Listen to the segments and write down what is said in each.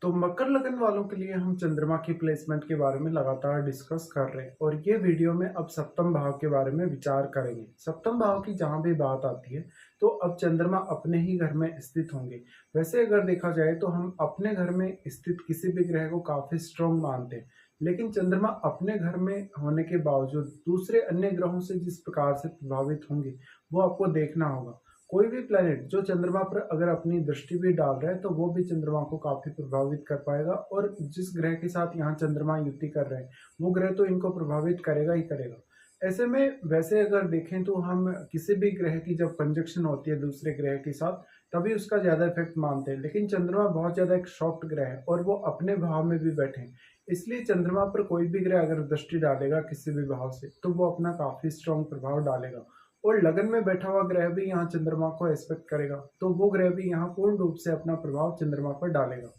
तो मकर लगन वालों के लिए हम चंद्रमा की प्लेसमेंट के बारे में लगातार डिस्कस कर रहे हैं और ये वीडियो में अब सप्तम भाव के बारे में विचार करेंगे। सप्तम भाव की जहाँ भी बात आती है तो अब चंद्रमा अपने ही घर में स्थित होंगे। वैसे अगर देखा जाए तो हम अपने घर में स्थित किसी भी ग्रह को काफी स्ट्रॉन्ग मानते हैं, लेकिन चंद्रमा अपने घर में होने के बावजूद दूसरे अन्य ग्रहों से जिस प्रकार से प्रभावित होंगे वो आपको देखना होगा। कोई भी प्लैनेट जो चंद्रमा पर अगर अपनी दृष्टि भी डाल रहा है तो वो भी चंद्रमा को काफी प्रभावित कर पाएगा, और जिस ग्रह के साथ यहाँ चंद्रमा युति कर रहे हैं वो ग्रह तो इनको प्रभावित करेगा ही करेगा। ऐसे में वैसे अगर देखें तो हम किसी भी ग्रह की जब कंजक्शन होती है दूसरे ग्रह के साथ तभी उसका ज्यादा इफेक्ट मानते हैं, लेकिन चंद्रमा बहुत ज्यादा एक सॉफ्ट ग्रह है और वो अपने भाव में भी बैठे हैं। इसलिए चंद्रमा पर कोई भी ग्रह अगर दृष्टि डालेगा किसी भी भाव से तो वो अपना काफी स्ट्रॉन्ग प्रभाव डालेगा। और लगन में बैठा हुआ ग्रह भी यहाँ चंद्रमा को एस्पेक्ट करेगा तो वो ग्रह भी यहाँ पूर्ण रूप से अपना प्रभाव चंद्रमा पर डालेगा।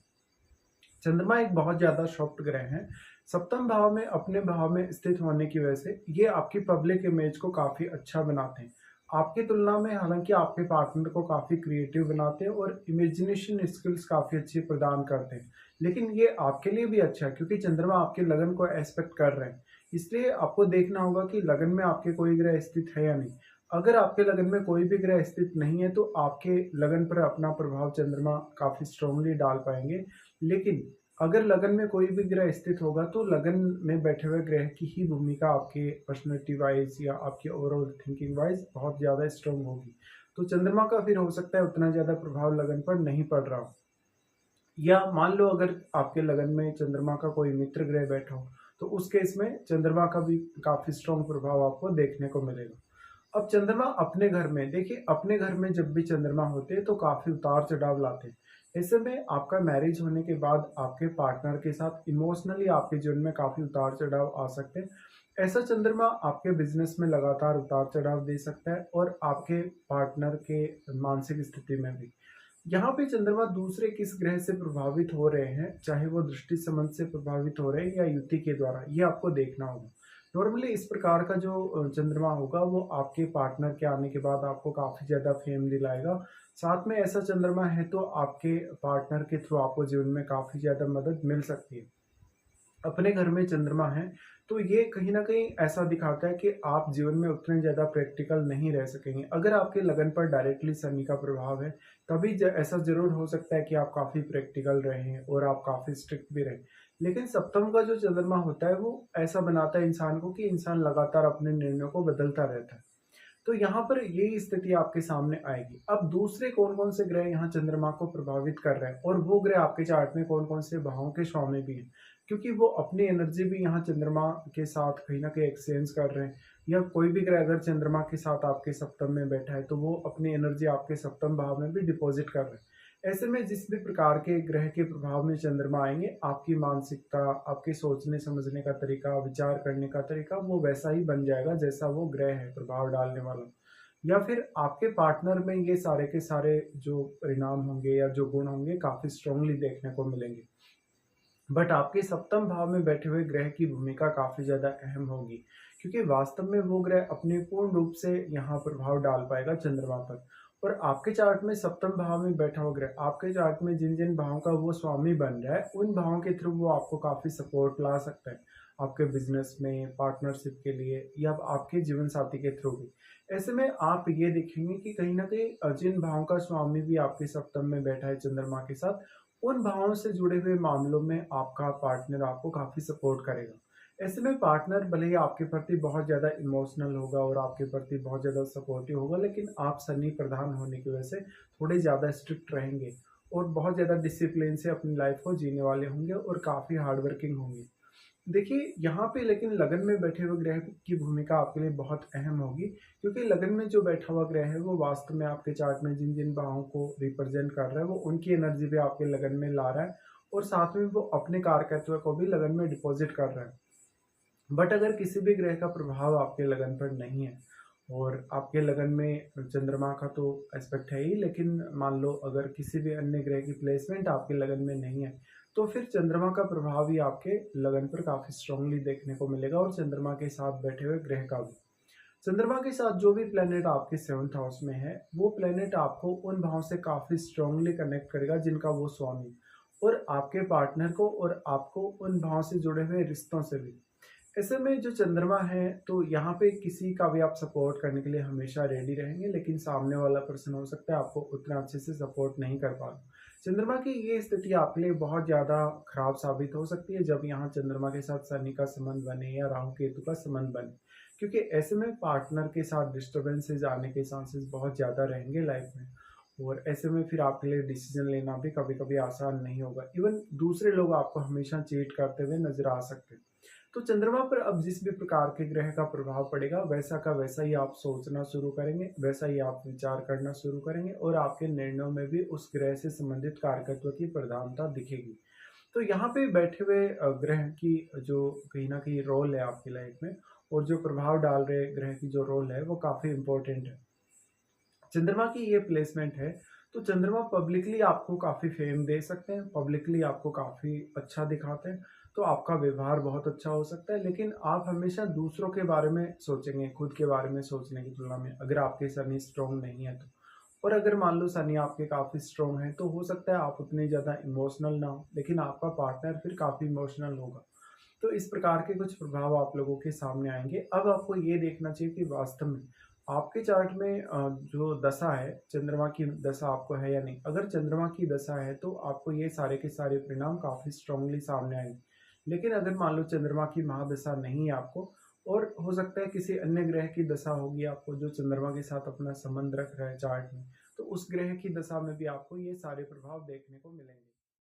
चंद्रमा एक बहुत ज्यादा सॉफ्ट ग्रह है। सप्तम भाव में अपने भाव में स्थित होने की वजह से ये आपकी पब्लिक इमेज को काफी अच्छा बनाते हैं। आपकी तुलना में हालांकि आपके पार्टनर को काफी क्रिएटिव बनाते हैं और इमेजिनेशन स्किल्स काफी अच्छी प्रदान करते हैं, लेकिन ये आपके लिए भी अच्छा है क्योंकि चंद्रमा आपके लगन को एस्पेक्ट कर रहे हैं। इसलिए आपको देखना होगा कि लगन में आपके कोई ग्रह स्थित है या नहीं। अगर आपके लगन में कोई भी ग्रह स्थित नहीं है तो आपके लगन पर अपना प्रभाव चंद्रमा काफी स्ट्रांगली डाल पाएंगे। लेकिन अगर लगन में कोई भी ग्रह स्थित होगा तो लगन में बैठे हुए ग्रह की ही भूमिका आपके पर्सनैलिटी वाइज या आपकी ओवरऑल थिंकिंग वाइज बहुत ज़्यादा स्ट्रांग होगी। तो चंद्रमा का फिर हो सकता है उतना ज़्यादा प्रभाव लगन पर नहीं पड़ रहा हो। या मान लो अगर आपके लगन में चंद्रमा का कोई मित्र ग्रह बैठा हो तो उस केस में चंद्रमा का भी काफ़ी स्ट्रांग प्रभाव आपको देखने को मिलेगा। अब चंद्रमा अपने घर में देखिए, अपने घर में जब भी चंद्रमा होते हैं तो काफी उतार चढ़ाव लाते हैं। ऐसे में आपका मैरिज होने के बाद आपके पार्टनर के साथ इमोशनली आपके जीवन में काफी उतार चढ़ाव आ सकते हैं। ऐसा चंद्रमा आपके बिजनेस में लगातार उतार चढ़ाव दे सकता है और आपके पार्टनर के मानसिक स्थिति में भी। यहाँ पे चंद्रमा दूसरे किस ग्रह से प्रभावित हो रहे हैं, चाहे वो दृष्टि संबंध से प्रभावित हो रहे हैं या युति के द्वारा, ये आपको देखना होगा। नॉर्मली इस प्रकार का जो चंद्रमा होगा वो आपके पार्टनर के आने के बाद आपको काफी ज्यादा फेम दिलाएगा। साथ में ऐसा चंद्रमा है तो आपके पार्टनर के थ्रू आपको जीवन में काफी ज्यादा मदद मिल सकती है। अपने घर में चंद्रमा है तो ये कहीं ना कहीं ऐसा दिखाता है कि आप जीवन में उतने ज्यादा प्रैक्टिकल नहीं रह सकेंगे। अगर आपके लगन पर डायरेक्टली शनि का प्रभाव है तभी ऐसा जरूर हो सकता है कि आप काफी प्रैक्टिकल रहे और आप काफी स्ट्रिक्ट भी रहे। लेकिन सप्तम का जो चंद्रमा होता है वो ऐसा बनाता है इंसान को कि इंसान लगातार अपने निर्णयों को बदलता रहता है। तो यहाँ पर यही स्थिति आपके सामने आएगी। अब दूसरे कौन कौन से ग्रह यहाँ चंद्रमा को प्रभावित कर रहे हैं और वो ग्रह आपके चार्ट में कौन कौन से भावों के स्वामी भी हैं, क्योंकि वो अपनी एनर्जी भी यहाँ चंद्रमा के साथ कहीं ना कहीं एक्सचेंज कर रहे हैं। या कोई भी ग्रह अगर चंद्रमा के साथ आपके सप्तम में बैठा है तो वो अपनी एनर्जी आपके सप्तम भाव में भी डिपॉजिट कर रहे हैं। ऐसे में जिस भी प्रकार के ग्रह के प्रभाव में चंद्रमा आएंगे आपकी मानसिकता, आपके सोचने समझने का तरीका, विचार करने का तरीका वो वैसा ही बन जाएगा जैसा वो ग्रह है प्रभाव डालने वाला। या फिर आपके पार्टनर में ये सारे के सारे जो परिणाम होंगे या जो गुण होंगे काफी स्ट्रांगली देखने को मिलेंगे। बट आपके सप्तम भाव में बैठे हुए ग्रह की भूमिका काफी ज्यादा अहम होगी, क्योंकि वास्तव में वो ग्रह अपने पूर्ण रूप से यहाँ प्रभाव डाल पाएगा चंद्रमा पर। और आपके चार्ट में सप्तम भाव में बैठा हुआ ग्रह आपके चार्ट में जिन जिन भावों का वो स्वामी बन रहा है उन भावों के थ्रू वो आपको काफी सपोर्ट ला सकता है आपके बिजनेस में, पार्टनरशिप के लिए या आपके जीवन साथी के थ्रू भी। ऐसे में आप ये देखेंगे कि कहीं ना कहीं जिन भावों का स्वामी भी आपके सप्तम में बैठा है चंद्रमा के साथ, उन भावों से जुड़े हुए मामलों में आपका पार्टनर आपको काफी सपोर्ट करेगा। ऐसे में पार्टनर भले ही आपके प्रति बहुत ज्यादा इमोशनल होगा और आपके प्रति बहुत ज्यादा सपोर्टिव होगा, लेकिन आप शनि प्रधान होने की वजह से थोड़े ज्यादा स्ट्रिक्ट रहेंगे और बहुत ज्यादा डिसिप्लिन से अपनी लाइफ को जीने वाले होंगे और काफी हार्ड वर्किंग होंगे। देखिए यहाँ पे लेकिन लगन में बैठे हुए ग्रह की भूमिका आपके लिए बहुत अहम होगी, क्योंकि लगन में जो बैठा हुआ ग्रह है वो वास्तव में आपके चार्ट में जिन जिन भावों को रिप्रेजेंट कर रहा है वो उनकी एनर्जी भी आपके लगन में ला रहा है और साथ में वो अपने कारकत्व को भी लगन में डिपॉजिट कर रहा है। बट अगर किसी भी ग्रह का प्रभाव आपके लगन पर नहीं है और आपके लगन में चंद्रमा का तो एस्पेक्ट है ही, लेकिन मान लो अगर किसी भी अन्य ग्रह की प्लेसमेंट आपके लगन में नहीं है तो फिर चंद्रमा का प्रभाव ही आपके लगन पर काफी स्ट्रांगली देखने को मिलेगा और चंद्रमा के साथ बैठे हुए ग्रह का भी। चंद्रमा के साथ जो भी प्लेनेट आपके सेवंथ हाउस में है वो प्लेनेट आपको उन भावों से काफी स्ट्रांगली कनेक्ट करेगा जिनका वो स्वामी। और आपके पार्टनर को और आपको उन भाव से जुड़े हुए रिश्तों से भी। ऐसे में जो चंद्रमा है, तो यहाँ पे किसी का भी आप सपोर्ट करने के लिए हमेशा रेडी रहेंगे, लेकिन सामने वाला पर्सन हो सकता है आपको उतना अच्छे से सपोर्ट नहीं कर पा रहा। चंद्रमा की ये स्थिति आपके लिए बहुत ज़्यादा खराब साबित हो सकती है जब यहाँ चंद्रमा के साथ शनि का संबंध बने या राहु केतु का संबंध बने, क्योंकि ऐसे में पार्टनर के साथ डिस्टर्बेंसेज आने के चांसेस बहुत ज़्यादा रहेंगे लाइफ में। और ऐसे में फिर आपके लिए डिसीजन लेना भी कभी कभी आसान नहीं होगा। इवन दूसरे लोग आपको हमेशा चीट करते हुए नजर आ सकते हैं। तो चंद्रमा पर अब जिस भी प्रकार के ग्रह का प्रभाव पड़ेगा, वैसा का वैसा ही आप सोचना शुरू करेंगे, वैसा ही आप विचार करना शुरू करेंगे और आपके निर्णयों में भी उस ग्रह से संबंधित कारकत्व की प्रधानता दिखेगी। तो यहाँ पे बैठे हुए ग्रह की जो कहीं ना कहीं रोल है आपकी लाइफ में, और जो प्रभाव डाल रहे ग्रह की जो रोल है वो काफी इंपॉर्टेंट है। चंद्रमा की ये प्लेसमेंट है, तो चंद्रमा पब्लिकली आपको काफ़ी फेम दे सकते हैं, पब्लिकली आपको काफ़ी अच्छा दिखाते हैं, तो आपका व्यवहार बहुत अच्छा हो सकता है। लेकिन आप हमेशा दूसरों के बारे में सोचेंगे, खुद के बारे में सोचने की तुलना में, अगर आपके शनि स्ट्रॉन्ग नहीं है तो। और अगर मान लो शनि आपके काफ़ी स्ट्रॉन्ग है, तो हो सकता है आप उतने ज़्यादा इमोशनल ना हो, लेकिन आपका पार्टनर फिर काफ़ी इमोशनल होगा। तो इस प्रकार के कुछ प्रभाव आप लोगों के सामने आएंगे। अब आपको ये देखना चाहिए कि वास्तव में आपके चार्ट में जो दशा है, चंद्रमा की दशा आपको है या नहीं। अगर चंद्रमा की दशा है तो आपको ये सारे के सारे परिणाम काफ़ी स्ट्रांगली सामने आएंगे। लेकिन अगर मान लो चंद्रमा की महादशा नहीं है आपको, और हो सकता है किसी अन्य ग्रह की दशा होगी आपको जो चंद्रमा के साथ अपना संबंध रख रहा है चार्ट में, तो उस ग्रह की दशा में भी आपको ये सारे प्रभाव देखने को मिलेंगे।